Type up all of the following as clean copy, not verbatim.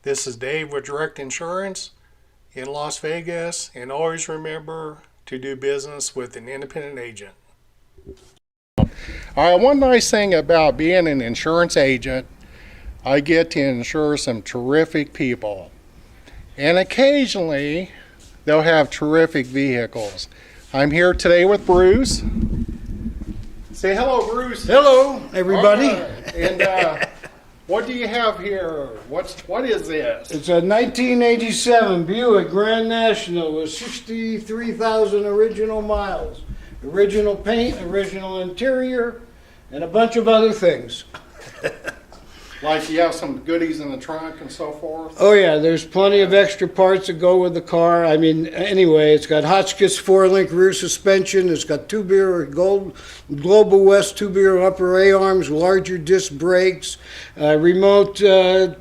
This is Dave with Direct Insurance in Las Vegas, and always remember to do business with an independent agent. All right, one nice thing about being an insurance agent, I get to insure some terrific people. And occasionally, they'll have terrific vehicles. I'm here today with Bruce. Say hello, Bruce. Hello, everybody. Right. And what do you have here? What is this? It's a 1987 Buick Grand National with 63,000 original miles. Original paint, original interior, and a bunch of other things. Like you have some goodies in the trunk and so forth? Oh yeah, there's plenty of extra parts that go with the car. I mean, anyway, it's got Hotchkiss 4-link rear suspension. It's got Global West two-beer upper A-arms, larger disc brakes, remote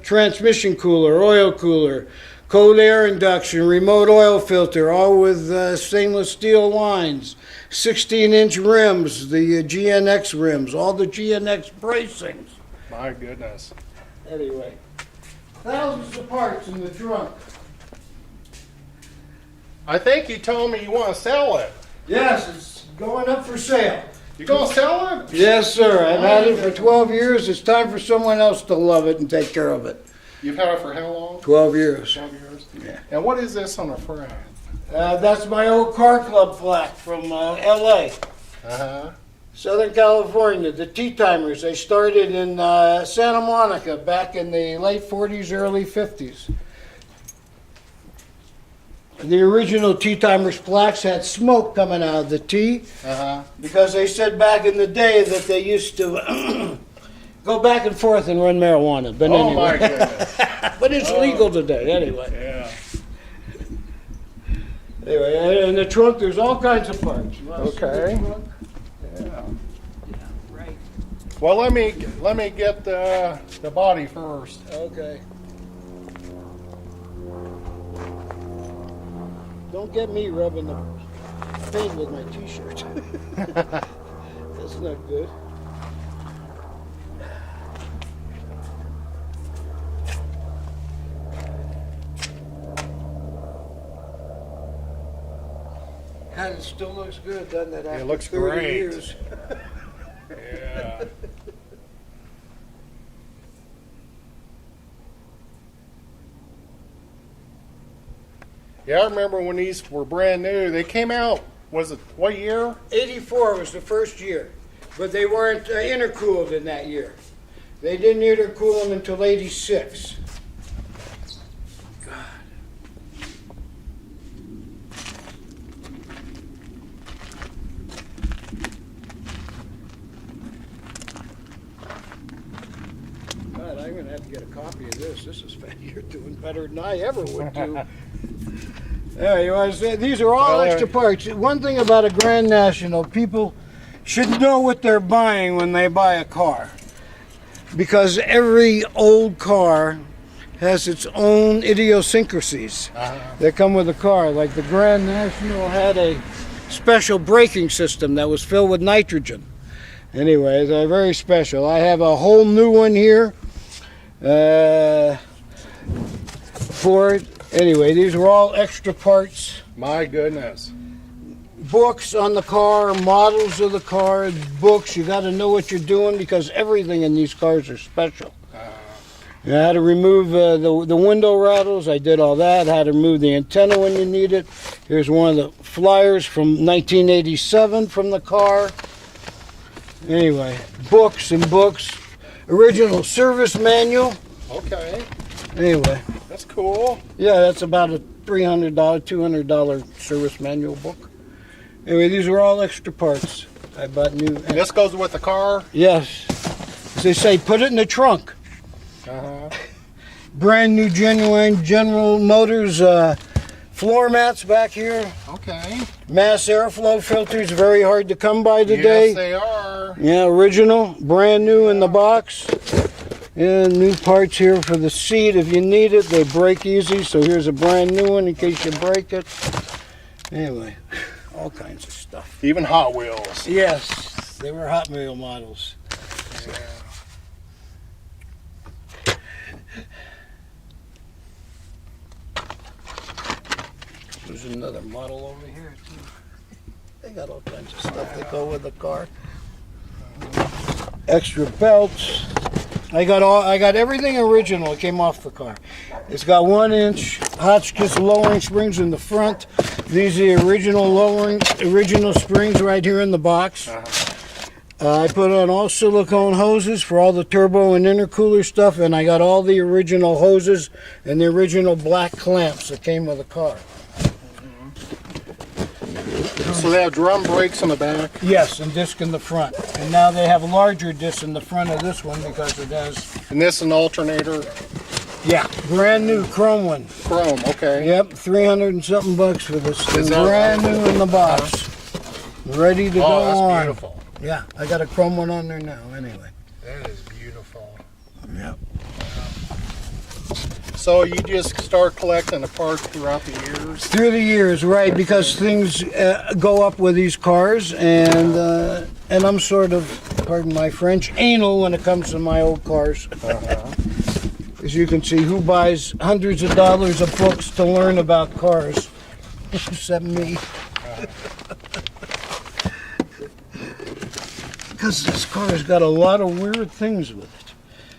transmission cooler, oil cooler, cold air induction, remote oil filter, all with stainless steel lines, 16-inch rims, the GNX rims, all the GNX bracings. My goodness. Anyway, thousands of parts in the trunk. I think you told me you want to sell it. Yes, it's going up for sale. You going to sell it? Yes, sir. I've had it for 12 years. It's time for someone else to love it and take care of it. You've had it for how long? 12 years. 12 years. Yeah. And what is this on the front? That's my old car club plaque from L.A. Uh-huh. Southern California, the Tea Timers. They started in Santa Monica back in the late 40s, early 50s. The original Tea Timers plaques had smoke coming out of the tea because they said back in the day that they used to go back and forth and run marijuana. But oh anyway. my goodness. But it's legal today anyway. Yeah. Anyway, in the trunk there's all kinds of parts. Okay. Yeah, right. Well, let me get the body first. Okay. Don't get me rubbing the paint with my t-shirt. That's not good. God, it still looks good, doesn't it? After looks 30 great. years. Yeah. Yeah, I remember when these were brand new. They came out, was it what year? 84 was the first year, but they weren't intercooled in that year. They didn't intercool them until 86. God, I'm going to have to get a copy of this. This is you're doing better than I ever would do. Yeah, you want to say, these are all extra parts. One thing about a Grand National, people should know what they're buying when they buy a car. Because every old car has its own idiosyncrasies that come with the car. Like the Grand National had a special braking system that was filled with nitrogen. Anyway, they're very special. I have a whole new one here for it. Anyway, these are all extra parts. My goodness. Books on the car, models of the car, books. You got to know what you're doing because everything in these cars are special. I had to remove the window rattles. I did all that. I had to remove the antenna when you need it. Here's one of the flyers from 1987 from the car. Anyway, books and books. Original service manual. Okay. Anyway. That's cool. Yeah, that's about a $300, $200 service manual book. Anyway, these are all extra parts. I bought new. And this goes with the car? Yes. As they say, put it in the trunk. Brand new, genuine General Motors floor mats back here. Okay. Mass airflow filters, very hard to come by today. Yes, they are. Yeah, original, brand new in the box. And new parts here for the seat if you need it. They break easy, so here's a brand new one in case you break it. Anyway, all kinds of stuff. Even Hot Wheels. Yes, they were Hot Wheel models. Yeah. There's another model over here too. They got all kinds of stuff that go with the car. Extra belts. I got everything original. It came off the car. It's got 1-inch Hotchkiss lowering springs in the front. These are the original springs right here in the box. I put on all silicone hoses for all the turbo and intercooler stuff, and I got all the original hoses and the original black clamps that came with the car. So they have drum brakes in the back? Yes, and disc in the front. And now they have larger discs in the front of this one because it has... And this is an alternator? Yeah, brand new chrome one. Chrome, okay. Yep, 300 and something bucks for this thing. Brand new in the box. Ready to go on. Oh, that's beautiful. Yeah, I got a chrome one on there now anyway. That is beautiful. Yep. So you just start collecting the parts throughout the years? Through the years, right, because things go up with these cars, and I'm sort of, pardon my French, anal when it comes to my old cars. As you can see, who buys hundreds of dollars of books to learn about cars? Except me. Because this car has got a lot of weird things with it.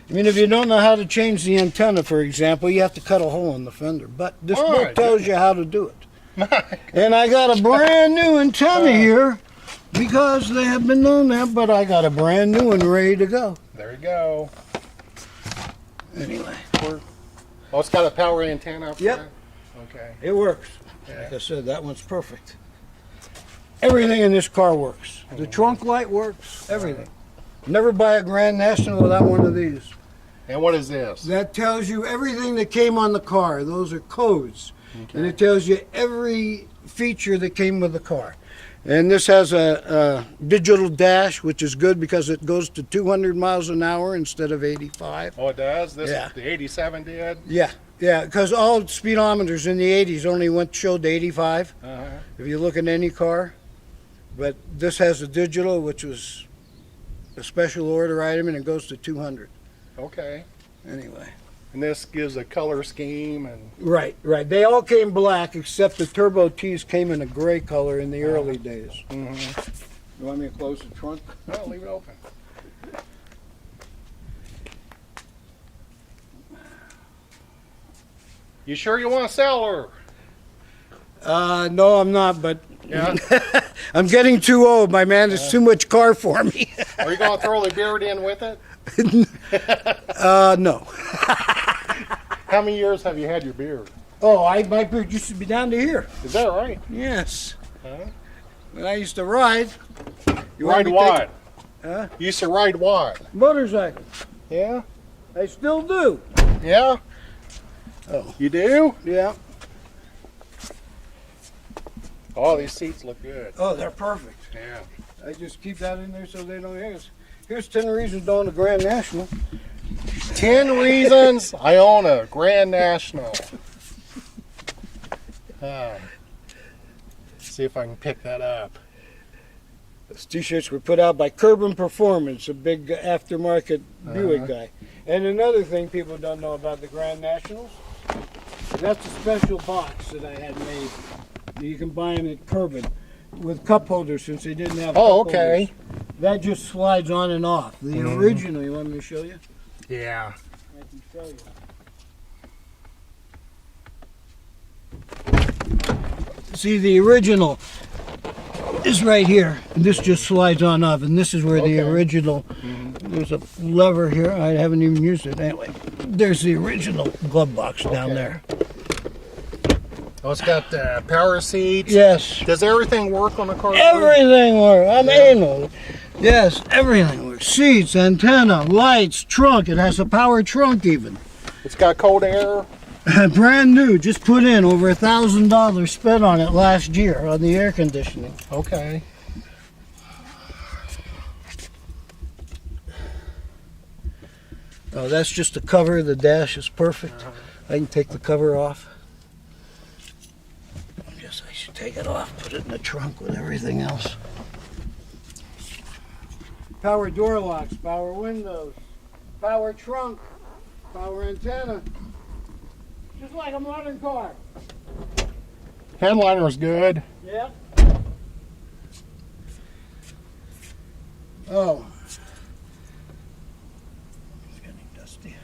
I mean, if you don't know how to change the antenna, for example, you have to cut a hole in the fender. But this book tells you how to do it. And I got a brand new antenna here because they have been known that, but I got a brand new one ready to go. There you go. Anyway. Oh, it's got a power antenna up Yep. there? Okay. It works. Like I said, that one's perfect. Everything in this car works. The trunk light works, everything. Never buy a Grand National without one of these. And what is this? That tells you everything that came on the car. Those are codes. Okay. And it tells you every feature that came with the car. And this has a digital dash, which is good because it goes to 200 miles an hour instead of 85. Oh, it does? This Yeah. is the 87 did? Yeah, because all speedometers in the 80s only showed 85. If you look at any car. But this has a digital, which was a special order item, and it goes to 200. Okay. Anyway. And this gives a color scheme and... Right. They all came black, except the Turbo T's came in a gray color in the early days. You want me to close the trunk? No, leave it open. You sure you want to sell her? No, I'm not, but Yeah. I'm getting too old. My man, it's too much car for me. Are you going to throw the beard in with it? No. How many years have you had your beard? Oh, my beard used to be down to here. Is that right? Yes. Huh? When I used to ride. You want Ride me to what? Huh? You used to ride what? Motorcycle. Yeah? I still do. Yeah? Oh. You do? Yeah. Oh, these seats look good. Oh, they're perfect. Yeah. I just keep that in there so they don't hear us. Here's 10 reasons to own a Grand National. 10 reasons I own a Grand National. See if I can pick that up. Those t-shirts were put out by Curbin Performance, a big aftermarket Buick guy. And another thing people don't know about the Grand Nationals, that's a special box that I had made. You can buy them at Curbin with cup holders since they didn't have cup okay. holders. That just slides on and off. The original, you want me to show you? Yeah. I can show you. See, the original is right here. And this just slides on off, and this is where the original, there's a lever here. I haven't even used it. Anyway, there's the original glove box down there. Oh, it's got power seats. Yes. Does everything work on the car? Everything works. I'm anal. Yes, everything works. Seats, antenna, lights, trunk. It has a power trunk even. It's got cold air. Brand new. Just put in over $1,000 spent on it last year on the air conditioning. Okay. Oh, that's just the cover. The dash is perfect. I can take the cover off. I guess I should take it off, put it in the trunk with everything else. Power door locks, power windows, power trunk, power antenna. Just like a modern car. Headliner's good. Yeah. Oh. It's getting dusty.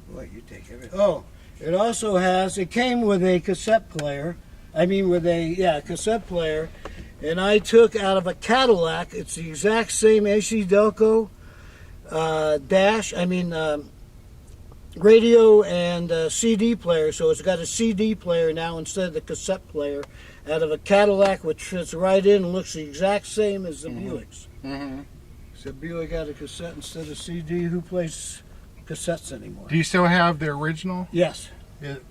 Boy, you take everything. Oh, it also has, it came with a cassette player. Cassette player. And I took out of a Cadillac, it's the exact same AC Delco radio and CD player. So it's got a CD player now instead of the cassette player out of a Cadillac, which fits right in and looks the exact same as the Buicks. Mm-hmm. So Buick had a cassette instead of CD. Who plays cassettes anymore? Do you still have the original? Yes.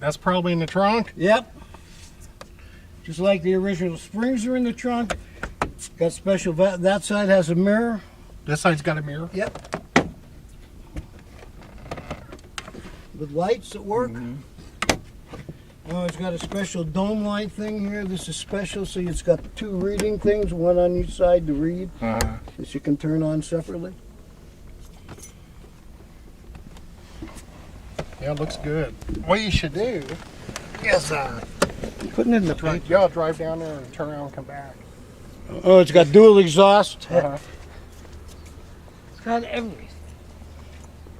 That's probably in the trunk. Yep. Just like the original springs are in the trunk. Got special, that side has a mirror. This side's got a mirror. Yep. With lights that work. Oh, it's got a special dome light thing here. This is special, so it's got two reading things, one on each side to read, that you can turn on separately. Yeah, it looks good. What you should do is Putting it in the trunk. y'all drive down there and turn around and come back. Oh, it's got dual exhaust. Uh-huh. It's got everything.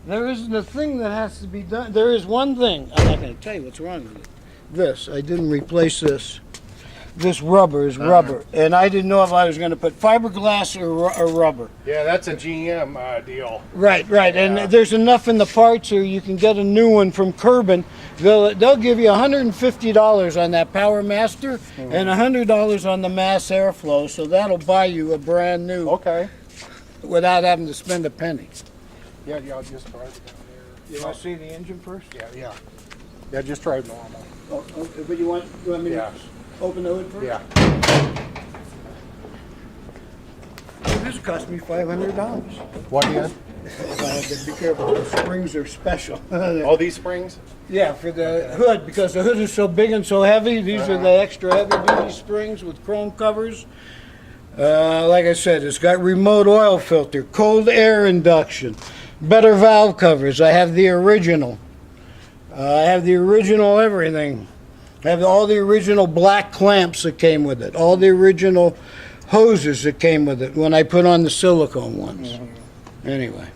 There isn't a thing that has to be done. There is one thing. I'm not going to tell you what's wrong with it. This, I didn't replace this. This rubber is rubber, and I didn't know if I was going to put fiberglass or rubber. Yeah, that's a GM deal. Right, Yeah. and there's enough in the parts here. You can get a new one from Kerbin. They'll give you $150 on that Power Master and $100 on the Mass Airflow, so that'll buy you a brand new Okay. without having to spend a penny. Yeah, y'all just drive it down there. You want to see the engine first? Yeah. Yeah, just drive normal. Oh, okay, but you want me Yeah. to open the hood first? Yeah. This cost me $500. What is? I have to be careful. The springs are special. Oh, these springs? Yeah, for the hood, because the hood is so big and so heavy. These are the extra heavy-duty springs with chrome covers. Like I said, it's got remote oil filter, cold air induction, better valve covers. I have the original. I have the original everything. I have all the original black clamps that came with it, all the original hoses that came with it when I put on the silicone ones. Anyway.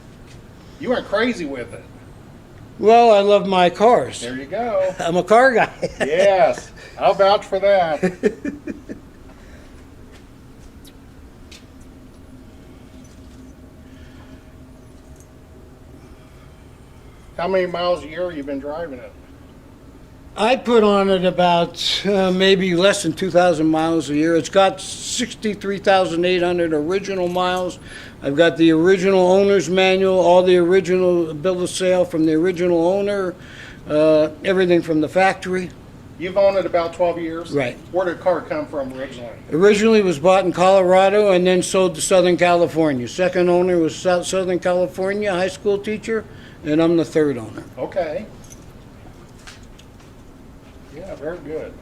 You went crazy with it. Well, I love my cars. There you go. I'm a car guy. Yes, I'll vouch for that. How many miles a year you been driving it? I put on it about maybe less than 2,000 miles a year. It's got 63,800 original miles. I've got the original owner's manual, all the original bill of sale from the original owner, everything from the factory. You've owned it about 12 years? Right. Where did the car come from originally? Originally it was bought in Colorado and then sold to Southern California. Second owner was Southern California, high school teacher, and I'm the third owner. Okay. Yeah, very good.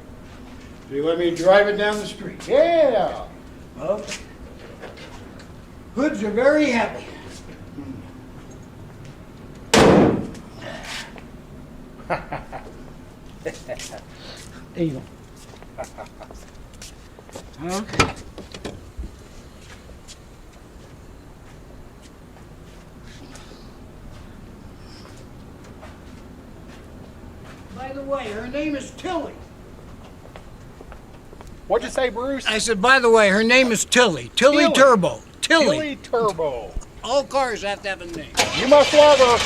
Do you let me drive it down the street? Yeah. Okay. Hoods are very heavy. There you go. Okay. By the way, her name is Tilly. What'd you say, Bruce? I said, by the way, her name is Tilly. Tilly Turbo. Tilly Turbo. All cars have to have a name. You must love her.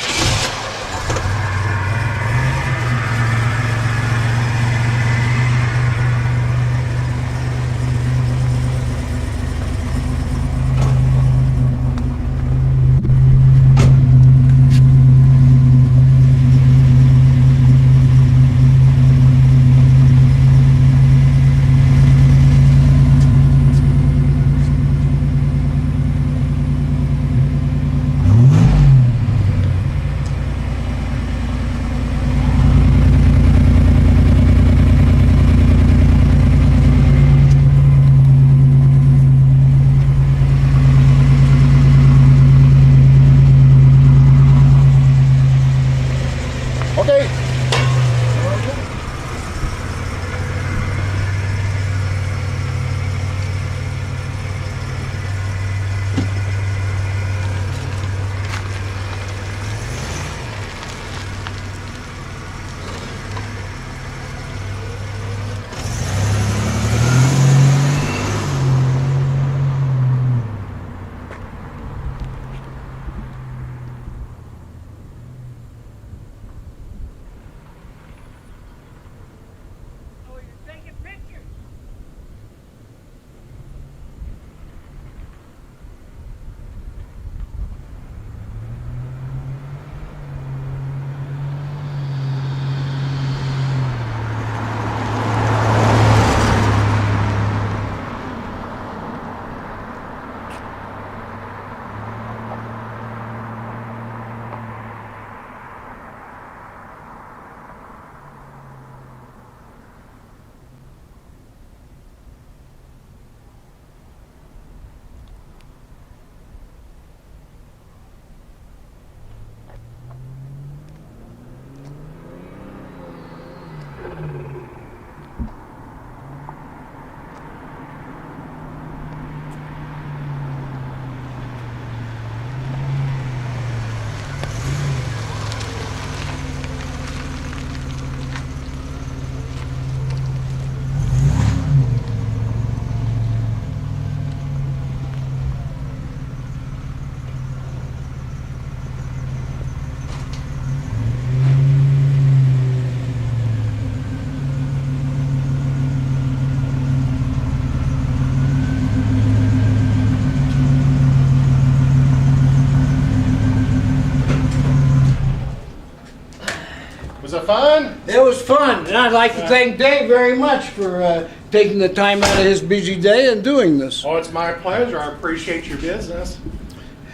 Was it fun? It was fun, and I'd like to thank Dave very much for taking the time out of his busy day and doing this. Oh, it's my pleasure. I appreciate your business.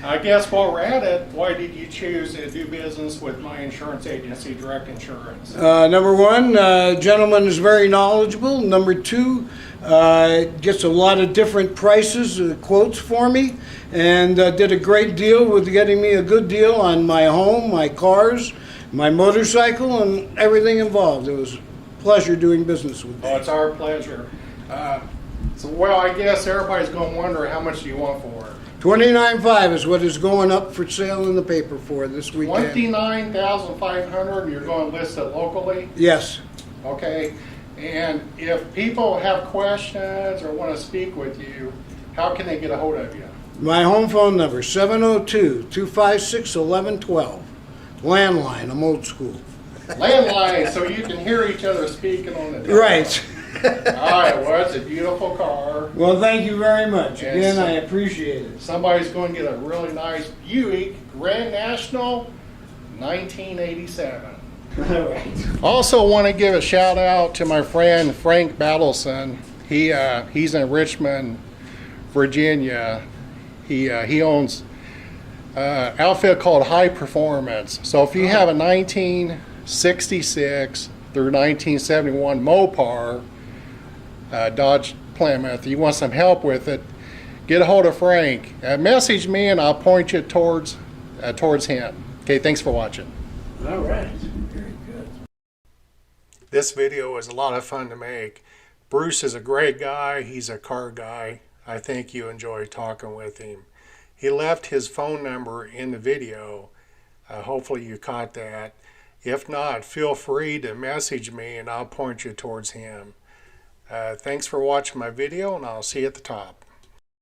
I guess while we're at it, why did you choose to do business with my insurance agency, Direct Insurance? Number one, gentleman is very knowledgeable. Number two, gets a lot of different prices, quotes for me, and did a great deal with getting me a good deal on my home, my cars, my motorcycle, and everything involved. It was a pleasure doing business with Oh, Dave. it's our pleasure. Well, I guess everybody's going to wonder how much do you want for it? $29.5 is what is going up for sale in the paper for this weekend. $29,500, and you're going to list it locally? Yes. Okay. And if people have questions or want to speak with you, how can they get a hold of you? My home phone number, 702-256-1112. Landline, I'm old school. Landline, so you can hear each other speaking on the telephone. Right. All right, well, it's a beautiful car. Well, thank you very much. Yes. Again, I appreciate it. Somebody's going to get a really nice Buick Grand National 1987. All right. Also want to give a shout out to my friend Frank Battleson. He's in Richmond, Virginia. He owns an outfit called High Performance. So if you have a 1966 through 1971 Mopar Dodge Plymouth, you want some help with it, get a hold of Frank. Message me and I'll point you towards him. Okay, thanks for watching. All right. Very good. This video was a lot of fun to make. Bruce is a great guy. He's a car guy. I think you enjoy talking with him. He left his phone number in the video. Hopefully you caught that. If not, feel free to message me and I'll point you towards him. Thanks for watching my video, and I'll see you at the top.